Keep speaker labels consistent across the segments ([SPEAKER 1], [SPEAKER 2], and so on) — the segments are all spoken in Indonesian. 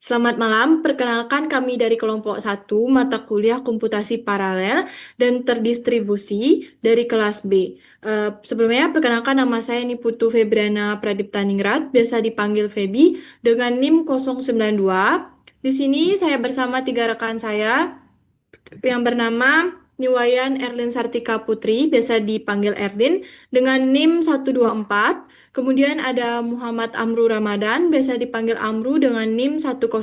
[SPEAKER 1] Selamat malam, perkenalkan kami dari kelompok 1 mata kuliah komputasi paralel dan terdistribusi dari kelas B. Sebelumnya, perkenalkan nama saya Niputu Febriana Pradiptaningrat, biasa dipanggil Febi, dengan NIM 092. Di sini saya bersama tiga rekan saya yang bernama Niwayan Erlin Sartika Putri, biasa dipanggil Erlin, dengan NIM 124. Kemudian ada Muhammad Amru Ramadan, biasa dipanggil Amru dengan NIM 106.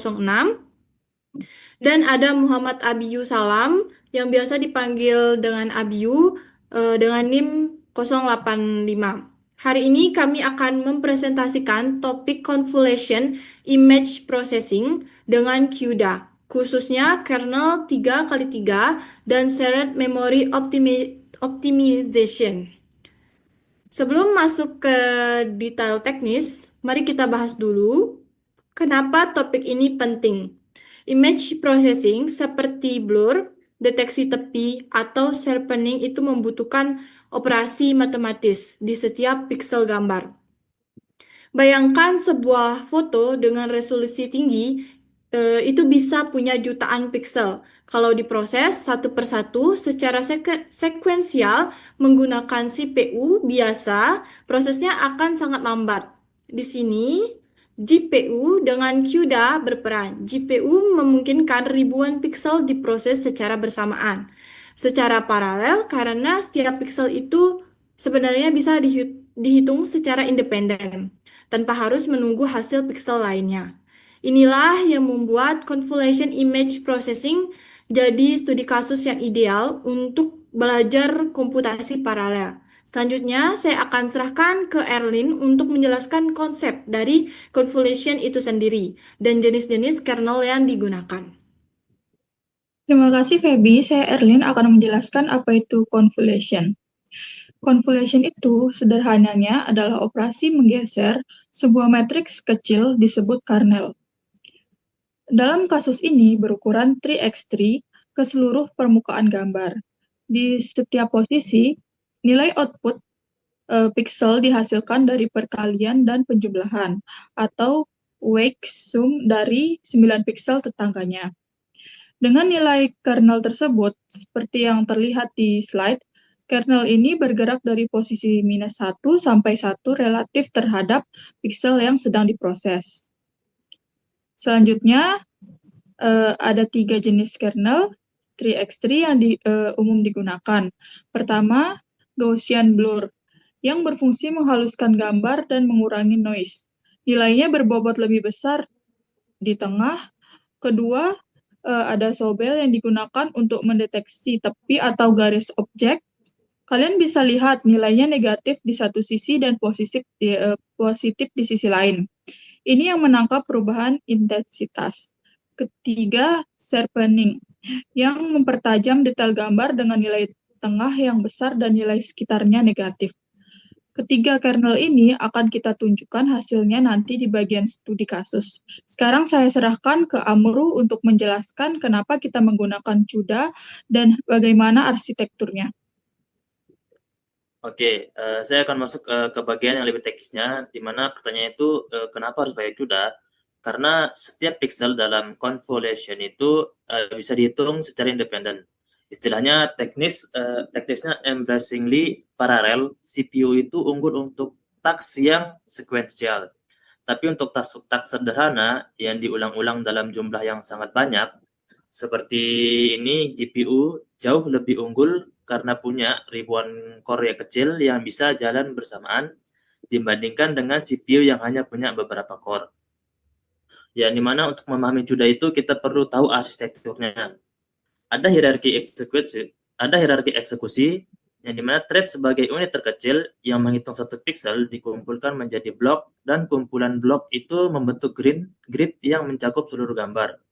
[SPEAKER 1] Dan ada Muhammad Abiyu Salam, yang biasa dipanggil dengan Abiyu, dengan NIM 085. Hari ini kami akan mempresentasikan topik Convolution Image Processing dengan CUDA, khususnya kernel 3x3 dan Shared Memory Optimization. Sebelum masuk ke detail teknis, mari kita bahas dulu kenapa topik ini penting. Image processing seperti blur, deteksi tepi, atau sharpening itu membutuhkan operasi matematis di setiap pixel gambar. Bayangkan sebuah foto dengan resolusi tinggi, itu bisa punya jutaan pixel. Kalau diproses satu persatu secara sekuensial menggunakan CPU biasa, prosesnya akan sangat lambat. Di sini, GPU dengan CUDA berperan. GPU memungkinkan ribuan pixel diproses secara bersamaan, secara paralel karena setiap pixel itu sebenarnya bisa dihitung secara independen tanpa harus menunggu hasil pixel lainnya. Inilah yang membuat convolution image processing jadi studi kasus yang ideal untuk belajar komputasi paralel. Selanjutnya, saya akan serahkan ke Erlin untuk menjelaskan konsep dari convolution itu sendiri dan jenis-jenis kernel yang digunakan.
[SPEAKER 2] Terima kasih Feby, saya Erlin akan menjelaskan apa itu convolution. Convolution itu sederhananya adalah operasi menggeser sebuah matriks kecil disebut kernel. Dalam kasus ini berukuran 3x3 ke seluruh permukaan gambar. Di setiap posisi, nilai output pixel dihasilkan dari perkalian dan penjumlahan atau wake sum dari 9 pixel tetangganya. Dengan nilai kernel tersebut, seperti yang terlihat di slide, kernel ini bergerak dari posisi -1 sampai 1 relatif terhadap pixel yang sedang diproses. Selanjutnya, ada 3 jenis kernel 3x3 yang umum digunakan. Pertama, Gaussian blur, yang berfungsi menghaluskan gambar dan mengurangi noise. Nilainya berbobot lebih besar di tengah. Kedua, ada Sobel yang digunakan untuk mendeteksi tepi atau garis objek. Kalian bisa lihat nilainya negatif di satu sisi dan positif di sisi lain. Ini yang menangkap perubahan intensitas. Ketiga, sharpening, yang mempertajam detail gambar dengan nilai tengah yang besar dan nilai sekitarnya negatif. Ketiga kernel ini akan kita tunjukkan hasilnya nanti di bagian studi kasus. Sekarang saya serahkan ke Amru untuk menjelaskan kenapa kita menggunakan CUDA dan bagaimana arsitekturnya.
[SPEAKER 3] Oke, saya akan masuk ke bagian yang lebih teknisnya, di mana pertanyaan itu kenapa harus pakai CUDA? Karena setiap pixel dalam convolution itu bisa dihitung secara independen. Istilahnya teknisnya embarrassingly parallel, CPU itu unggul untuk task yang sekuensial. Tapi untuk task sederhana yang diulang-ulang dalam jumlah yang sangat banyak, seperti ini GPU jauh lebih unggul karena punya ribuan core yang kecil yang bisa jalan bersamaan dibandingkan dengan CPU yang hanya punya beberapa core. Ya, dimana untuk memahami CUDA itu kita perlu tahu arsitekturnya. Ada hierarki eksekusi yang dimana thread sebagai unit terkecil yang menghitung satu pixel dikumpulkan menjadi blok dan kumpulan blok itu membentuk grid yang mencakup seluruh gambar.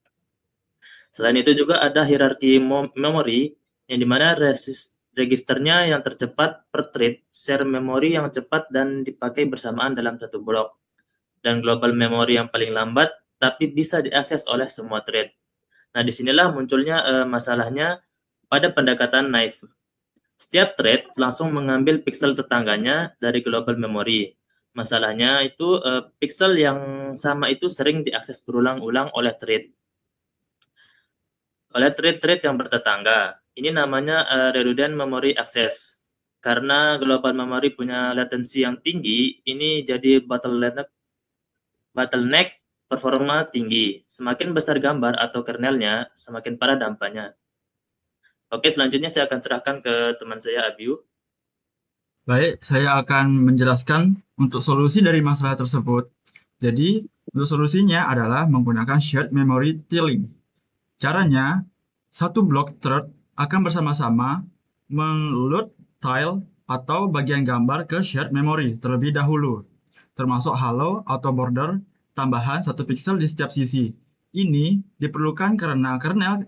[SPEAKER 3] Selain itu juga ada hierarki memori yang dimana registernya yang tercepat per thread, share memori yang cepat dan dipakai bersamaan dalam satu blok, dan global memory yang paling lambat tapi bisa diakses oleh semua thread. Nah, disinilah munculnya masalahnya pada pendekatan naive. Setiap thread langsung mengambil pixel tetangganya dari global memory. Masalahnya itu pixel yang sama itu sering diakses berulang-ulang oleh thread yang bertetangga. Ini namanya redundant memory access. Karena global memory punya latensi yang tinggi, ini jadi bottleneck performa tinggi. Semakin besar gambar atau kernelnya, semakin parah dampaknya. Oke, selanjutnya saya akan serahkan ke teman saya, Abiu.
[SPEAKER 4] Baik, saya akan menjelaskan untuk solusi dari masalah tersebut. Jadi, untuk solusinya adalah menggunakan shared memory tiling. Caranya, satu blok thread akan bersama-sama men-load tile atau bagian gambar ke shared memory terlebih dahulu, termasuk halo atau border tambahan 1 pixel di setiap sisi. Ini diperlukan karena kernel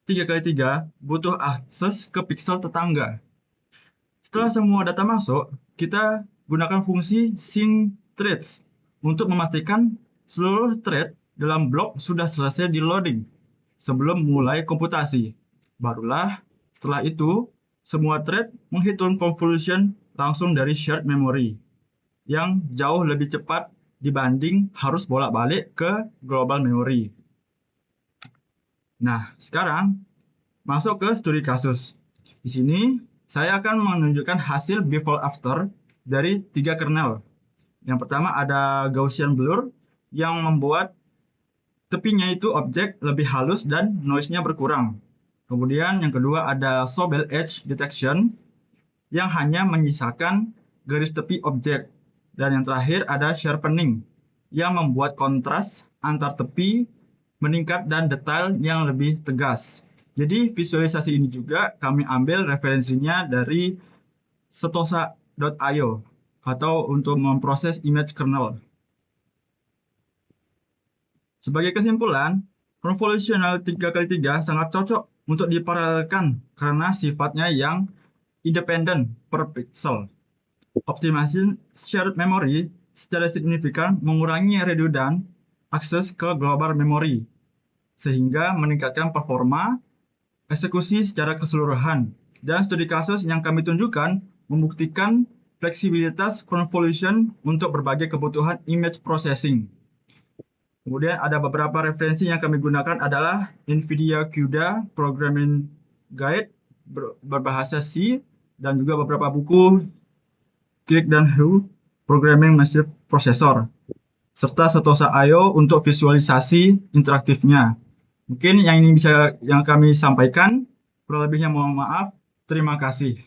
[SPEAKER 4] 3x3 butuh akses ke pixel tetangga. Setelah semua data masuk, kita gunakan fungsi sync threads untuk memastikan seluruh thread dalam blok sudah selesai di loading sebelum mulai komputasi. Barulah setelah itu, semua thread menghitung convolution langsung dari shared memory yang jauh lebih cepat dibanding harus bolak-balik ke global memory. Nah, sekarang masuk ke studi kasus. Di sini saya akan menunjukkan hasil before after dari 3 kernel. Yang pertama ada Gaussian blur yang membuat tepinya itu objek lebih halus dan noise-nya berkurang. Kemudian yang kedua ada Sobel edge detection yang hanya menyisakan garis tepi objek. Dan yang terakhir ada sharpening yang membuat kontras antar tepi meningkat dan detail yang lebih tegas. Jadi visualisasi ini juga kami ambil referensinya dari setosa.io atau untuk memproses image kernel. Sebagai kesimpulan, convolutional 3x3 sangat cocok untuk diparalelkan karena sifatnya yang independen per pixel. Optimasi shared memory secara signifikan mengurangi redundant akses ke global memory, sehingga meningkatkan performa eksekusi secara keseluruhan. Dan studi kasus yang kami tunjukkan membuktikan fleksibilitas convolution untuk berbagai kebutuhan image processing. Kemudian ada beberapa referensi yang kami gunakan adalah NVIDIA CUDA Programming Guide berbahasa C dan juga beberapa buku Crick dan Hu Programming Massive Processor serta Setosa.io untuk visualisasi interaktifnya. Mungkin yang ini bisa yang kami sampaikan, kurang lebihnya mohon maaf. Terima kasih.